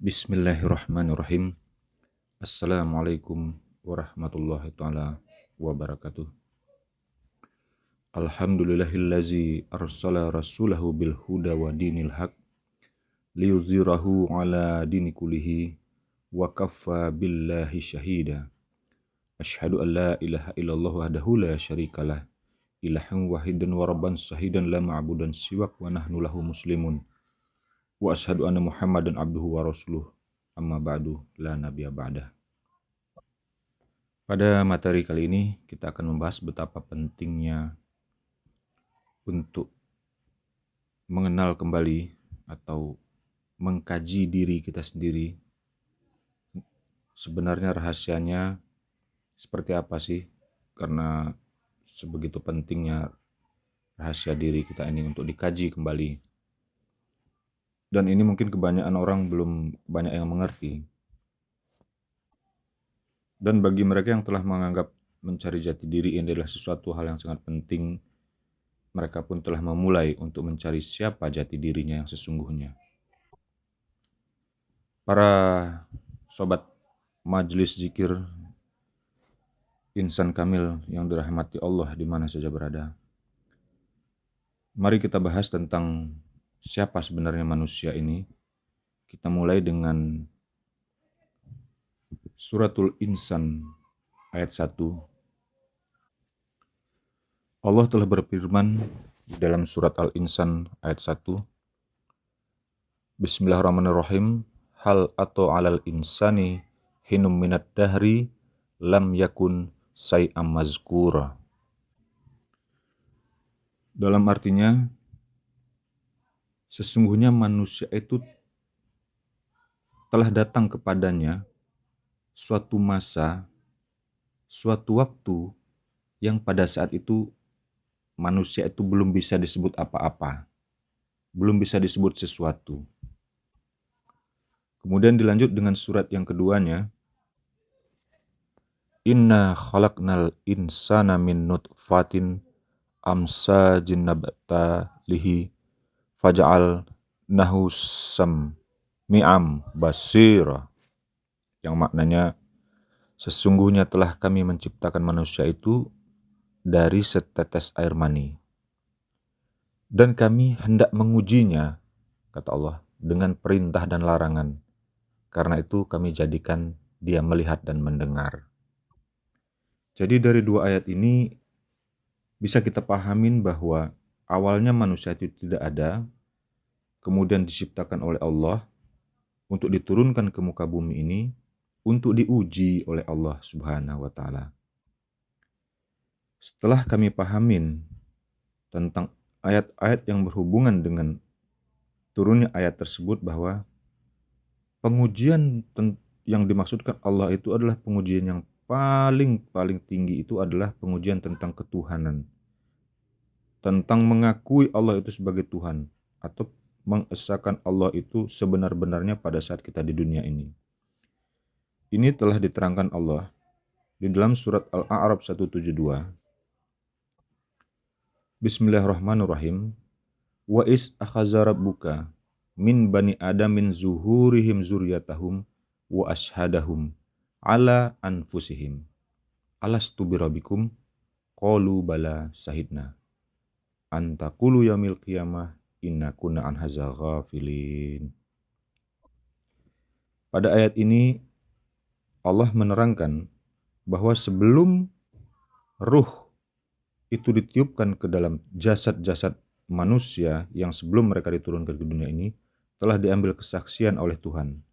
Bismillahirrahmanirrahim. Assalamualaikum warahmatullahi ta'ala wabarakatuh. Alhamdulillahillazi arsala rasulahu bil huda wa dinil haq liyuzhirahu ala dini kullihi wa kaffa billahi syahida. Asyhadu an la ilaha illallah wahdahu la syarikalah ilahan wahidan wa rabban sahidan la ma'budan siwak wa nahnu lahu muslimun. Wa asyhadu anna Muhammadan abduhu wa rasuluh. Amma ba'du la nabiyya ba'dah. Pada materi kali ini kita akan membahas betapa pentingnya untuk mengenal kembali atau mengkaji diri kita sendiri. Sebenarnya rahasianya seperti apa sih? Karena sebegitu pentingnya rahasia diri kita ini untuk dikaji kembali. Dan ini mungkin kebanyakan orang belum banyak yang mengerti. Dan bagi mereka yang telah menganggap mencari jati diri ini adalah sesuatu hal yang sangat penting, mereka pun telah memulai untuk mencari siapa jati dirinya yang sesungguhnya. Para sobat majelis zikir insan kamil yang dirahmati Allah di mana saja berada. Mari kita bahas tentang siapa sebenarnya manusia ini. Kita mulai dengan Suratul Insan ayat 1. Allah telah berfirman di dalam surat Al-Insan ayat 1. Bismillahirrahmanirrahim. Hal atau alal insani hinum minad dahri lam yakun say'am mazkura. Dalam artinya, sesungguhnya manusia itu telah datang kepadanya suatu masa, suatu waktu yang pada saat itu manusia itu belum bisa disebut apa-apa, belum bisa disebut sesuatu. Kemudian dilanjut dengan surat yang keduanya, Inna khalaqnal insana min nutfatin amsajin nabtalihi faja'al nahu sammi'am basira. Yang maknanya, sesungguhnya telah kami menciptakan manusia itu dari setetes air mani. Dan kami hendak mengujinya, kata Allah, dengan perintah dan larangan. Karena itu kami jadikan dia melihat dan mendengar. Jadi dari dua ayat ini bisa kita pahamin bahwa awalnya manusia itu tidak ada, kemudian diciptakan oleh Allah untuk diturunkan ke muka bumi ini, untuk diuji oleh Allah Subhanahu wa Ta'ala. Setelah kami pahamin tentang ayat-ayat yang berhubungan dengan turunnya ayat tersebut, bahwa pengujian yang dimaksudkan Allah itu adalah pengujian yang paling tinggi, itu adalah pengujian tentang ketuhanan, tentang mengakui Allah itu sebagai Tuhan, atau mengesahkan Allah itu sebenar-benarnya pada saat kita di dunia ini. Ini telah diterangkan Allah di dalam surat Al-A'raf 172. Bismillahirrahmanirrahim. Wa is akhaza rabbuka min bani adamin zuhurihim zuriyatahum wa ashhadahum ala anfusihim alastu birabbikum qalu bala sahidna antaqulu yaumil qiyamah inna kunna an hadza ghafilin. Pada ayat ini Allah menerangkan bahwa sebelum ruh itu ditiupkan ke dalam jasad-jasad manusia yang sebelum mereka diturunkan ke dunia ini, telah diambil kesaksian oleh Tuhan.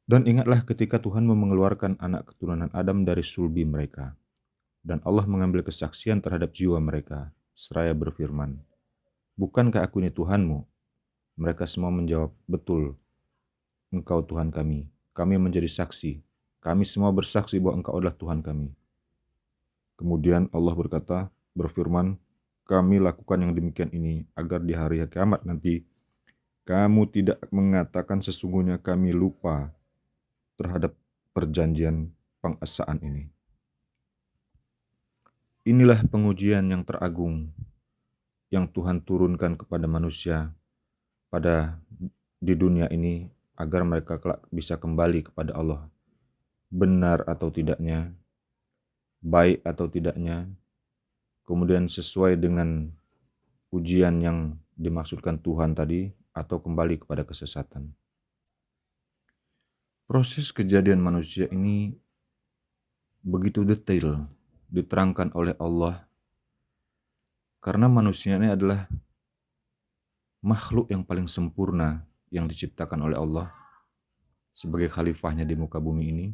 Dan ingatlah ketika Tuhan mengeluarkan anak keturunan Adam dari sulbi mereka, dan Allah mengambil kesaksian terhadap jiwa mereka, seraya berfirman, bukankah aku ini Tuhanmu? Mereka semua menjawab, betul, Engkau Tuhan kami. Kami menjadi saksi. Kami semua bersaksi bahwa Engkau adalah Tuhan kami. Kemudian Allah berfirman, kami lakukan yang demikian ini agar di hari kiamat nanti kamu tidak mengatakan sesungguhnya kami lupa terhadap perjanjian pengesaan ini. Inilah pengujian yang teragung yang Tuhan turunkan kepada manusia di dunia ini agar mereka kelak bisa kembali kepada Allah. Benar atau tidaknya, baik atau tidaknya, kemudian sesuai dengan ujian yang dimaksudkan Tuhan tadi, atau kembali kepada kesesatan. Proses kejadian manusia ini begitu detail diterangkan oleh Allah, karena manusia ini adalah makhluk yang paling sempurna yang diciptakan oleh Allah sebagai khalifahnya di muka bumi ini.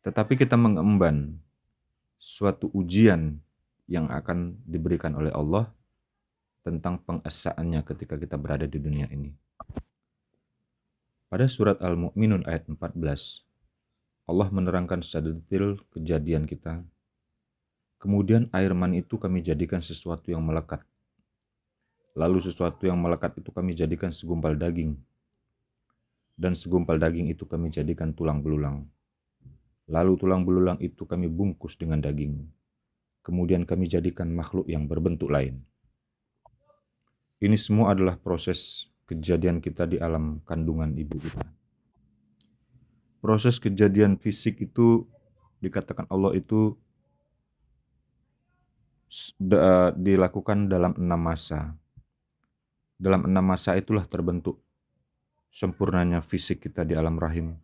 Tetapi kita mengemban suatu ujian yang akan diberikan oleh Allah tentang pengesaannya ketika kita berada di dunia ini. Pada surat Al-Mu'minun ayat 14, Allah menerangkan secara detail kejadian kita. Kemudian air mani itu kami jadikan sesuatu yang melekat. Lalu sesuatu yang melekat itu kami jadikan segumpal daging. Dan segumpal daging itu kami jadikan tulang belulang. Lalu tulang belulang itu kami bungkus dengan daging. Kemudian kami jadikan makhluk yang berbentuk lain. Ini semua adalah proses kejadian kita di alam kandungan ibu kita. Proses kejadian fisik itu dikatakan Allah itu dilakukan dalam 6 masa. Dalam 6 masa itulah terbentuk sempurnanya fisik kita di alam rahim,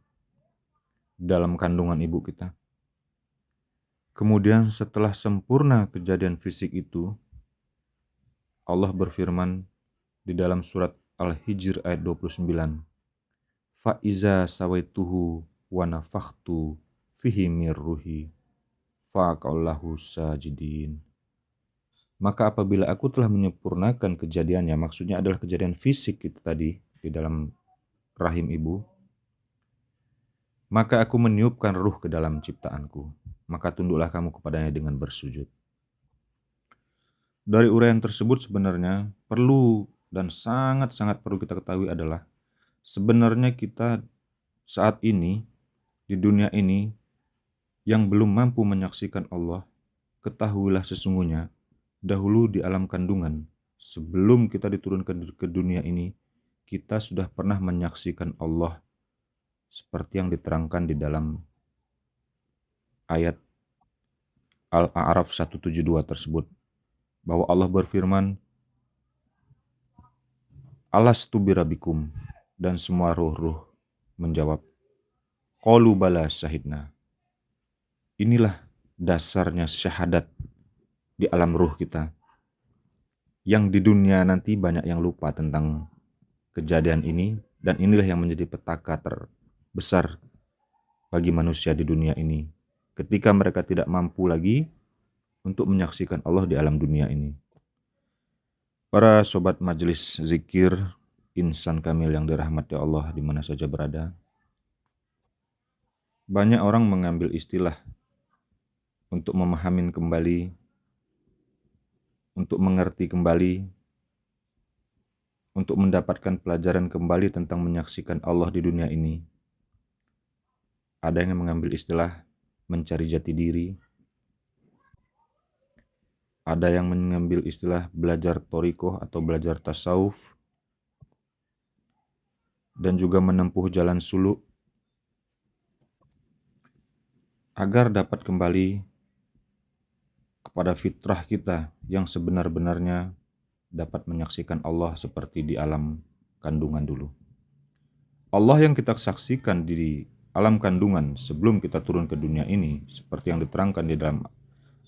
dalam kandungan ibu kita. Kemudian setelah sempurna kejadian fisik itu, Allah berfirman di dalam surat Al-Hijr ayat 29, Fa'iza sawaituhu wa nafakhtu fihi mir ruhi faqallahu sajidin. Maka apabila aku telah menyempurnakan kejadiannya, maksudnya adalah kejadian fisik itu tadi di dalam rahim ibu, maka aku meniupkan ruh ke dalam ciptaanku, maka tunduklah kamu kepadanya dengan bersujud. Dari uraian tersebut sebenarnya perlu dan sangat-sangat perlu kita ketahui adalah sebenarnya kita saat ini di dunia ini yang belum mampu menyaksikan Allah, ketahuilah sesungguhnya dahulu di alam kandungan, sebelum kita diturunkan ke dunia ini, kita sudah pernah menyaksikan Allah seperti yang diterangkan di dalam ayat Al-A'raf 172 tersebut, bahwa Allah berfirman, Alastu birabikum, dan semua ruh-ruh menjawab, Qalu bala syahidna. Inilah dasarnya syahadat di alam ruh kita. Yang di dunia nanti banyak yang lupa tentang kejadian ini, dan inilah yang menjadi petaka terbesar bagi manusia di dunia ini, ketika mereka tidak mampu lagi untuk menyaksikan Allah di alam dunia ini. Para sobat majelis zikir, insan kamil yang dirahmati Allah di mana saja berada, banyak orang mengambil istilah untuk memahami kembali, untuk mengerti kembali, untuk mendapatkan pelajaran kembali tentang menyaksikan Allah di dunia ini. Ada yang mengambil istilah mencari jati diri, ada yang mengambil istilah belajar thoriqoh atau belajar tasawuf, dan juga menempuh jalan suluk, agar dapat kembali kepada fitrah kita yang sebenar-benarnya dapat menyaksikan Allah seperti di alam kandungan dulu. Allah yang kita saksikan di alam kandungan sebelum kita turun ke dunia ini, seperti yang diterangkan di dalam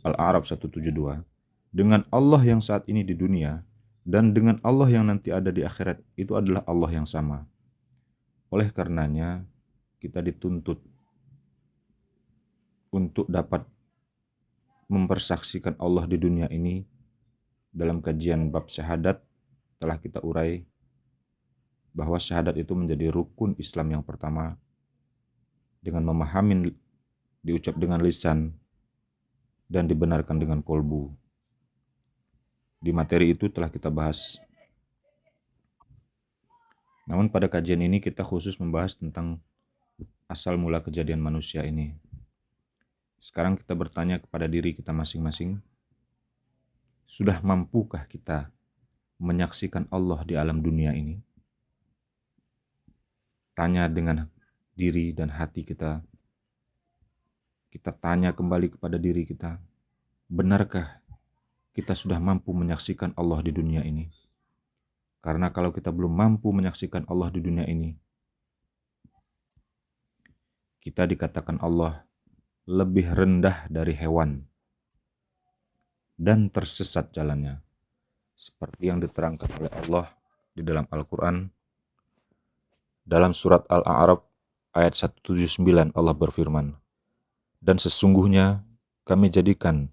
Al-A'raf 172, dengan Allah yang saat ini di dunia dan dengan Allah yang nanti ada di akhirat, itu adalah Allah yang sama. Oleh karenanya, kita dituntut untuk dapat mempersaksikan Allah di dunia ini. Dalam kajian bab syahadat telah kita urai bahwa syahadat itu menjadi rukun Islam yang pertama, dengan memahami, diucap dengan lisan, dan dibenarkan dengan kolbu. Di materi itu telah kita bahas. Namun pada kajian ini kita khusus membahas tentang asal mula kejadian manusia ini. Sekarang kita bertanya kepada diri kita masing-masing, sudah mampukah kita menyaksikan Allah di alam dunia ini? tanya dengan diri dan hati kita. Kita tanya kembali kepada diri kita, benarkah kita sudah mampu menyaksikan Allah di dunia ini? Karena kalau kita belum mampu menyaksikan Allah di dunia ini, kita dikatakan Allah lebih rendah dari hewan dan tersesat jalannya. Seperti yang diterangkan oleh Allah di dalam Al-Quran, dalam surat Al-A'raf ayat 179 Allah berfirman, dan sesungguhnya kami jadikan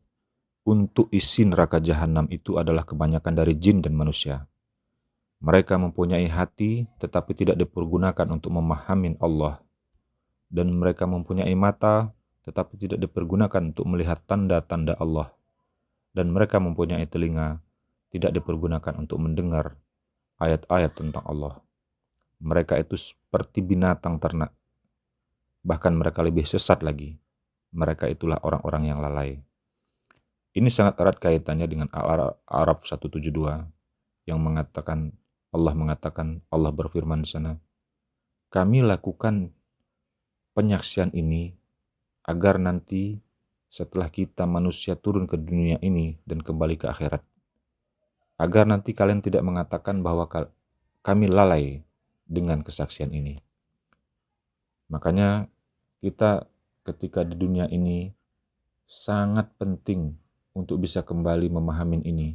untuk isi neraka jahanam itu adalah kebanyakan dari jin dan manusia. Mereka mempunyai hati tetapi tidak dipergunakan untuk memahami Allah. Dan mereka mempunyai mata tetapi tidak dipergunakan untuk melihat tanda-tanda Allah. Dan mereka mempunyai telinga tidak dipergunakan untuk mendengar ayat-ayat tentang Allah. Mereka itu seperti binatang ternak. Bahkan mereka lebih sesat lagi. Mereka itulah orang-orang yang lalai. Ini sangat erat kaitannya dengan Al-A'raf 172 yang mengatakan, Allah berfirman di sana, kami lakukan penyaksian ini agar nanti setelah kita manusia turun ke dunia ini dan kembali ke akhirat, agar nanti kalian tidak mengatakan bahwa kami lalai dengan kesaksian ini. Makanya kita ketika di dunia ini sangat penting untuk bisa kembali memahami ini,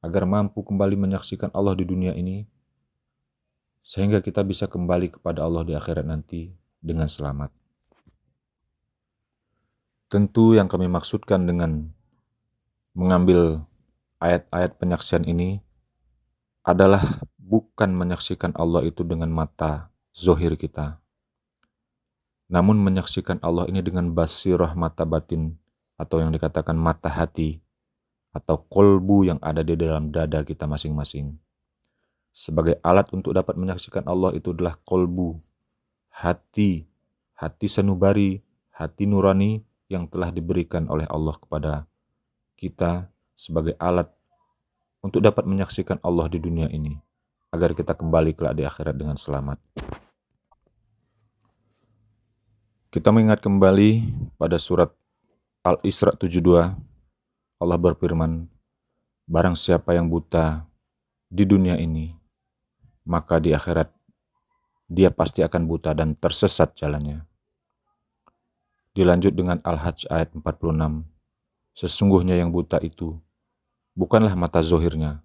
agar mampu kembali menyaksikan Allah di dunia ini, sehingga kita bisa kembali kepada Allah di akhirat nanti dengan selamat. Tentu yang kami maksudkan dengan mengambil ayat-ayat penyaksian ini adalah bukan menyaksikan Allah itu dengan mata zohir kita, namun menyaksikan Allah ini dengan basirah mata batin, atau yang dikatakan mata hati, atau kolbu yang ada di dalam dada kita masing-masing. Sebagai alat untuk dapat menyaksikan Allah itu adalah kolbu, hati sanubari, hati nurani yang telah diberikan oleh Allah kepada kita sebagai alat untuk dapat menyaksikan Allah di dunia ini, agar kita kembali kelak di akhirat dengan selamat. Kita mengingat kembali pada surat Al-Isra 72, Allah berfirman, barang siapa yang buta di dunia ini, maka di akhirat dia pasti akan buta dan tersesat jalannya. Dilanjut dengan Al-Hajj ayat 46, sesungguhnya yang buta itu bukanlah mata zohirnya,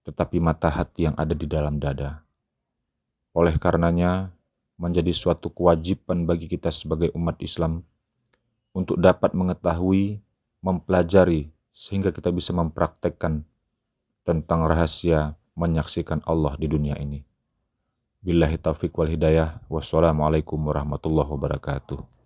tetapi mata hati yang ada di dalam dada. Oleh karenanya, menjadi suatu kewajiban bagi kita sebagai umat Islam untuk dapat mengetahui, mempelajari, sehingga kita bisa mempraktekkan tentang rahasia menyaksikan Allah di dunia ini. Billahi taufiq wal hidayah. Wassalamualaikum warahmatullahi wabarakatuh.